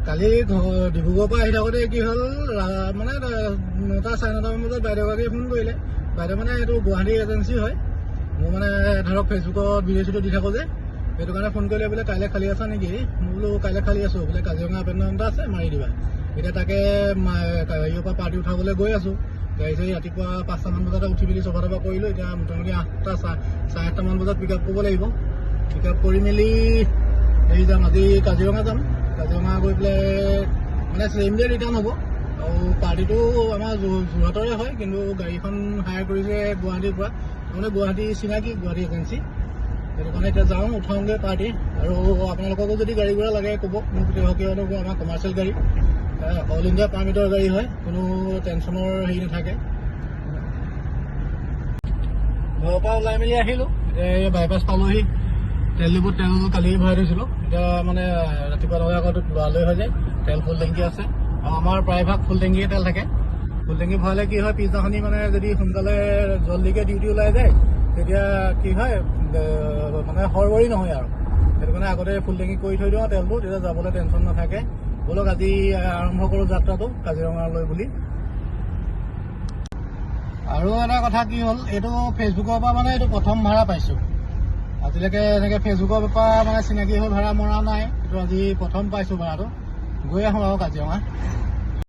কালি ডিব্ৰুগড়ৰ পৰা আহি থাকোঁতে কি হ'ল মানে 9টা 9:30 বজাত বাইদেউগৰাকীয়ে ফোন কৰিলে। বাইদেউ মানে এইটো গুৱাহাটী এজেঞ্চি হয়। মোৰ মানে ধৰক ফেচবুকত ভিডিঅ' চিডিঅ' দি থাকোঁ যে, সেইটো কাৰণে ফোন কৰিলে বোলে কাইলৈ খালী আছা নেকি? মই বোলো কাইলৈ খালী আছোঁ, বোলে কাজিৰঙা এপইণ্টমেণ্ট আছে মাৰি দিবা। এতিয়া তাকে হেৰিয়ৰ পৰা পাৰ্টি উঠাবলৈ গৈ আছোঁ। গাড়ী চাড়ী ৰাতিপুৱা 5টামান বজাতে উঠি মেলি চফা তফা কৰিলোঁ। এতিয়া মোটামুটি 8টা 8:30মান বজাত পিক আপ কৰিব লাগিব। পিক আপ কৰি মেলি হেৰি যাম, আজি কাজিৰঙা যাম। কাজিৰঙা গৈ পেলাই মানে চেম ডে ৰিটাৰ্ণ হ'ব। আৰু পাৰ্টিটো আমাৰ যোৰহাটৰে হয়, কিন্তু গাড়ীখন হায়াৰ কৰিছে গুৱাহাটীৰ পৰা, মানে গুৱাহাটী চিনাকি গুৱাহাটী এজেঞ্চি। সেইটো কাৰণে এতিয়া যাওঁ, উঠাওঁগৈ পাৰ্টি। আৰু আপোনালোককো যদি গাড়ী ঘোঁৰা লাগে ক'ব, মোক কিয়নো আমাৰ কমাৰ্চিয়েল গাড়ী, অল ইণ্ডিয়া পাৰ্মিটৰ গাড়ী হয়, কোনো টেনশ্যনৰ হেৰি নাথাকে। ঘৰৰ পৰা ওলাই মেলি আহিলোঁ, এতিয়া বাইপাছ পালোহি। তেল ডিপুত তেল কালি ভৰাই থৈছিলোঁ। এতিয়া মানে ৰাতিপুৱা লগে আগত লৰালৰি হৈ যায়, তেল ফুল টেংকি আছে। আৰু আমাৰ প্ৰায়ভাগ ফুল টেংকিয়ে তেল থাকে। ফুল টেংকি ভৰালে কি হয়, পিছদিনাখনি মানে যদি সোনকালে জল্দিকৈ ডিউটি ওলাই যায়, তেতিয়া কি হয় মানে হৰবৰি নহয় আৰু। সেইটো কাৰণে আগতে ফুল টেংকি কৰি থৈ দিওঁ তেলটো, তেতিয়া যাবলৈ টেনশ্যন নাথাকে। ব'লক আজি আৰম্ভ কৰোঁ যাত্ৰাটো কাজিৰঙালৈ বুলি। আৰু এটা কথা কি হ'ল, এইটো ফেচবুকৰ পৰা মানে এইটো প্ৰথম ভাড়া পাইছোঁ। আজিলৈকে এনেকৈ ফেচবুকৰ পৰা মানে চিনাকি হৈ ভাড়া মৰা নাই, এইটো আজি প্ৰথম পাইছোঁ ভাড়াটো। গৈ আহোঁ আৰু কাজিৰঙা।